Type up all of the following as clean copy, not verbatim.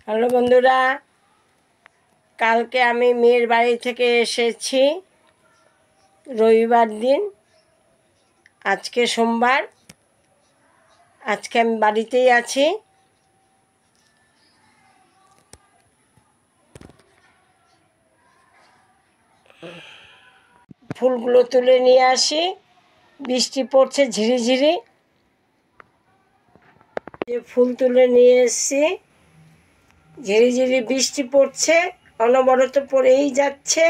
Hello বন্ধুরা, কালকে আমি মেয়ের বাড়ি থেকে এসেছি রবিবার দিন। আজকে সোমবার, আজকে আমি বাড়িতেই আছি। ফুলগুলো তুলে নিয়ে আসি, বৃষ্টি পড়ছে ঝিরিঝিরি। ফুল তুলে নিয়ে এসেছি, ঝিরিঝিরি বৃষ্টি পড়ছে, অনবরত পড়েই যাচ্ছে।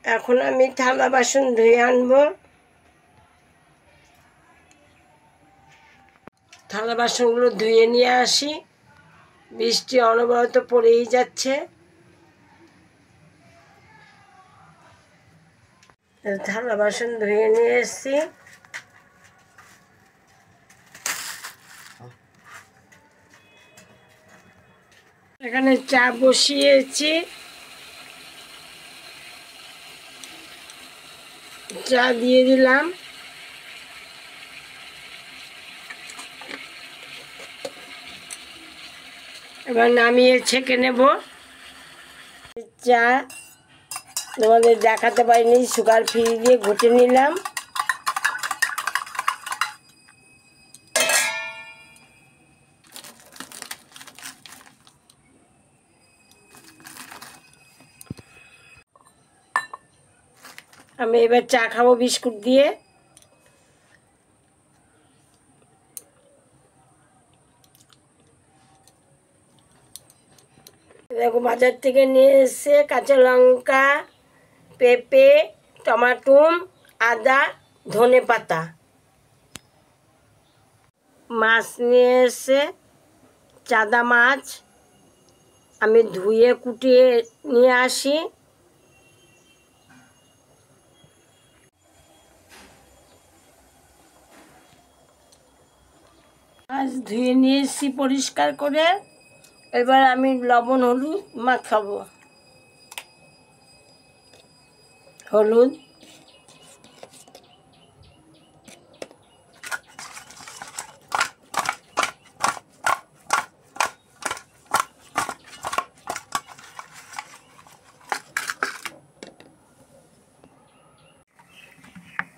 এখন আমি থালা বাসন ধুয়ে আনবো। থালা বাসনগুলো ধুয়ে নিয়ে আসি, বৃষ্টি অনবরত পড়েই যাচ্ছে। থালা বাসন ধুয়ে নিয়ে এসেছি। এখানে চা বসিয়েছি, চা দিয়ে দিলাম। এবার নামিয়ে ছেঁকে নেব। চা তোমাদের দেখাতে পারিনি, সুগার ফ্রি দিয়ে ঘুটে নিলাম। আমি এবার চা খাবো বিস্কুট দিয়ে। দেখো, বাজার থেকে নিয়ে এসে কাঁচা লঙ্কা, পেঁপে, টমাটো, আদা, ধনে পাতা। মাছ নিয়ে এসে চাদা মাছ আমি ধুয়ে কুটিয়ে নিয়ে আসি। মাছ ধুয়ে নিয়ে এসেছি পরিষ্কার করে। এবার আমি লবণ হলুদ মাখাবো। হলুদ,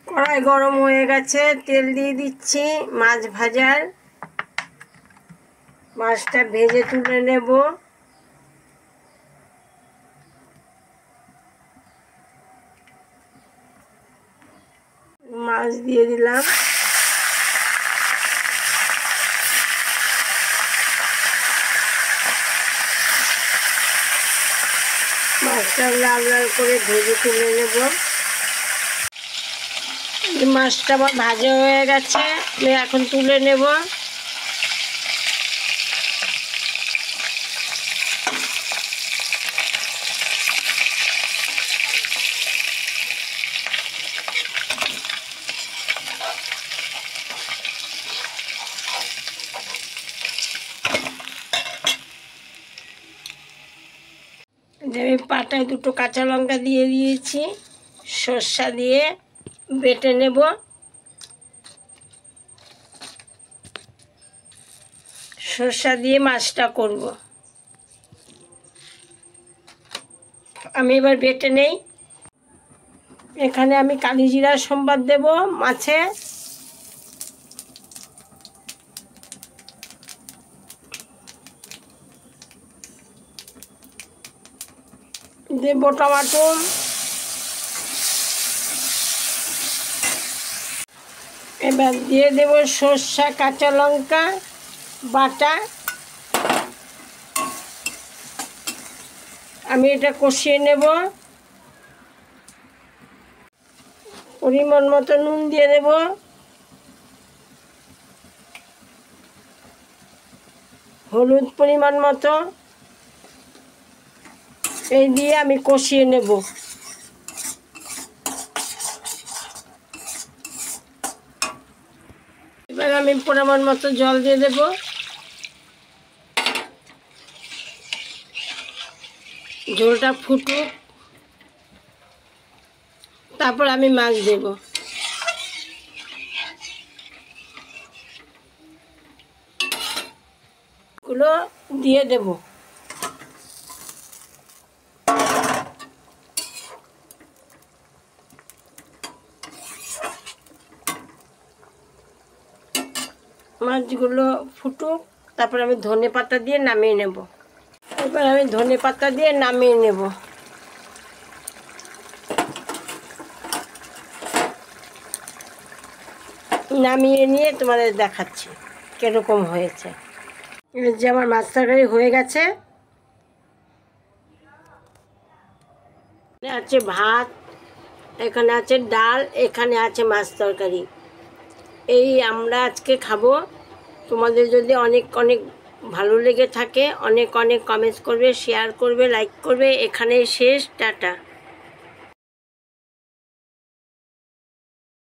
কড়াই গরম হয়ে গেছে, তেল দিয়ে দিচ্ছি মাছ ভাজার। মাছটা ভেজে তুলে নেব। মাছ দিয়ে দিলাম। মাছটা লাল লাল করে ভেজে তুলে নেব। মাছটা আমার ভাজা হয়ে গেছে, আমি এখন তুলে নেব। আমি পাটায় দুটো কাঁচা লঙ্কা দিয়ে দিয়েছি, সর্ষা দিয়ে বেটে নেব। সর্ষা দিয়ে মাছটা করব। আমি এবার বেটে নেই। এখানে আমি কালিজিরা সম্বাদ দেব মাছে। দেব টমাটো, এবার দিয়ে দেব সর্ষা কাঁচা লঙ্কা বাটা। আমি এটা কষিয়ে নেব। পরিমাণ মতো নুন দিয়ে দেব। হলুদ পরিমাণ মতো, এই দিয়ে আমি কষিয়ে নেব। এবার আমি পরিমাণ মতো জল দিয়ে দেব। ঝোলটা ফুটুক, তারপর আমি মাছ দেব। গুলো দিয়ে দেব। মাছগুলো ফুটুক, তারপর আমি ধনেপাতা দিয়ে নামিয়ে নেব। এবার আমি ধনেপাতা দিয়ে নামিয়ে নেব। নামিয়ে নিয়ে তোমাদের দেখাচ্ছি কিরকম হয়েছে। এই যে আমার মাছ তরকারি হয়ে গেছে। আছে ভাত, এখানে আছে ডাল, এখানে আছে মাছ তরকারি। এই আমরা আজকে খাবো। তোমাদের যদি অনেক অনেক ভালো লেগে থাকে অনেক অনেক কমেন্টস করবে, শেয়ার করবে, লাইক করবে। এখানেই শেষ, টাটা।